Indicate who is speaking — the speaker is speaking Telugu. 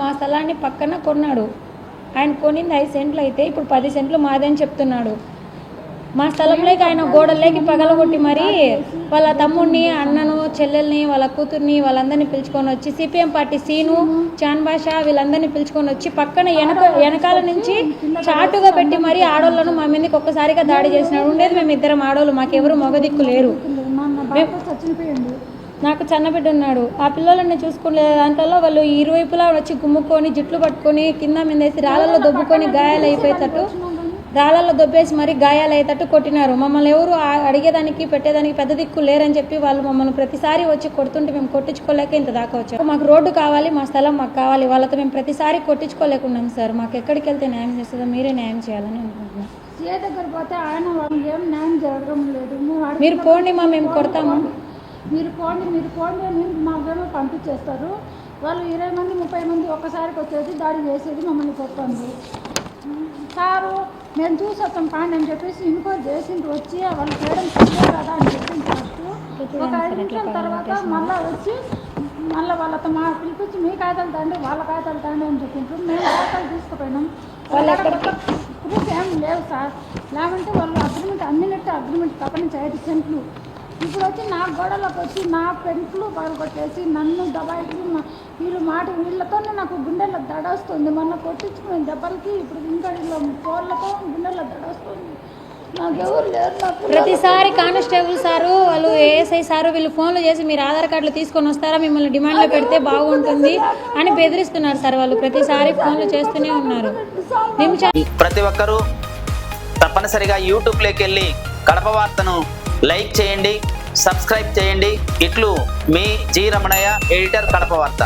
Speaker 1: మా స్థలాన్ని పక్కన కొన్నాడు. ఆయన కొనింది 5 సెంట్లు అయితే ఇప్పుడు 10 సెంట్లు మాదని చెప్తున్నాడు. మా స్థలంలోకి ఆయన గోడల్లోకి పగలగొట్టి మరి వాళ్ళ తమ్ముడిని, అన్నను, చెల్లెల్ని, వాళ్ళ కూతుర్ని వాళ్ళందరినీ పిలుచుకొని వచ్చి సిపిఎం పార్టీ సీను, చాన్ భాష వీళ్ళందరినీ పిలుచుకొని వచ్చి పక్కన వెనకాల నుంచి చాటుగా పెట్టి మరి ఆడోళ్ళను మా మీదకి ఒక్కసారిగా దాడి చేసినాడు. ఉండేది మేము 2 ఆడోళ్ళు, మాకెవరు మగదిక్కు లేరు. నాకు చిన్నబిడ్డ ఉన్నాడు. ఆ పిల్లలని చూసుకునే దాంట్లో వాళ్ళు ఇరువైపులా వచ్చి గుమ్ముకొని జుట్లు పట్టుకొని కింద మీదేసి రాళ్ళల్లో దొబ్బుకొని గాయాలు అయిపోయేటట్టు రాళ్ళల్లో దొబ్బేసి మరి గాయాలు అయ్యేటట్టు కొట్టినారు. మమ్మల్ని ఎవరు అడిగేదానికి పెట్టేదానికి పెద్ద దిక్కు లేరని చెప్పి వాళ్ళు మమ్మల్ని ప్రతిసారి వచ్చి కొడుతుంటే మేము కొట్టించుకోలేక ఇంత దాకా వచ్చాము. మాకు రోడ్డు కావాలి, మా స్థలం మాకు కావాలి. వాళ్ళతో మేము ప్రతిసారి కొట్టించుకోలేకున్నాం సార్. మాకు ఎక్కడికి వెళ్తే న్యాయం చేస్తుందో మీరే న్యాయం చేయాలని అనుకుంటున్నాం.
Speaker 2: దగ్గర పోతే ఆయన ఏం న్యాయం జరగడం లేదు.
Speaker 1: మీరు పోండి మా మేము కొడతాము,
Speaker 2: మీరు పోండి అని మాకేమో పంపించేస్తారు. వాళ్ళు 20 మంది 30 మంది ఒక్కసారికి వచ్చేసి దాడి చేసేది మమ్మల్ని కొట్టండి సారు. మేము చూసి వస్తాం పాండి అని చెప్పేసి ఎంక్వైరీ చేసింది వచ్చి వాళ్ళు చేయడం తెలియదు కదా అని చెప్పింది. ఫస్ట్ ఒక 5 నిమిషాల తర్వాత మళ్ళీ వచ్చి వాళ్ళతో మా పిలిపించి మీ కాగితాలు తండి వాళ్ళ కాగితాలు తండి అని చెప్పింటారు. మేము కాగితాలు తీసుకుపోయినాం. ప్రూఫ్ ఏం లేవు సార్. లేకుంటే వాళ్ళు అగ్రిమెంట్ పక్కన 5 సెంట్లు ఇప్పుడు వచ్చి నా గోడలకు వచ్చి నా పెంట్లు పగలగొట్టేసి నన్ను దబాయికి వీళ్ళతోనే నాకు గుండెల్లో దడ వస్తుంది. మొన్న కొట్టించుకునే దెబ్బలకి ఇప్పుడు ఇంకా వీళ్ళ కోళ్ళతో గుండెల్లో దడ వస్తుంది. నాకు ఎవరు లేరు.
Speaker 1: ప్రతిసారి కానిస్టేబుల్ సారు వాళ్ళు ఏఎస్ఐ సారు వీళ్ళు ఫోన్లు చేసి మీరు ఆధార్ కార్డులు తీసుకొని వస్తారా, మిమ్మల్ని డిమాండ్లో పెడితే బాగుంటుంది అని బెదిరిస్తున్నారు సార్. వాళ్ళు ప్రతిసారి ఫోన్లు చేస్తూనే ఉన్నారు.
Speaker 3: ప్రతి ఒక్కరూ తప్పనిసరిగా యూట్యూబ్లోకి వెళ్ళి కడప వార్తను లైక్ చేయండి, సబ్స్క్రైబ్ చేయండి. ఇట్లు మీ జి రమణయ్య, ఎడిటర్, కడప వార్త.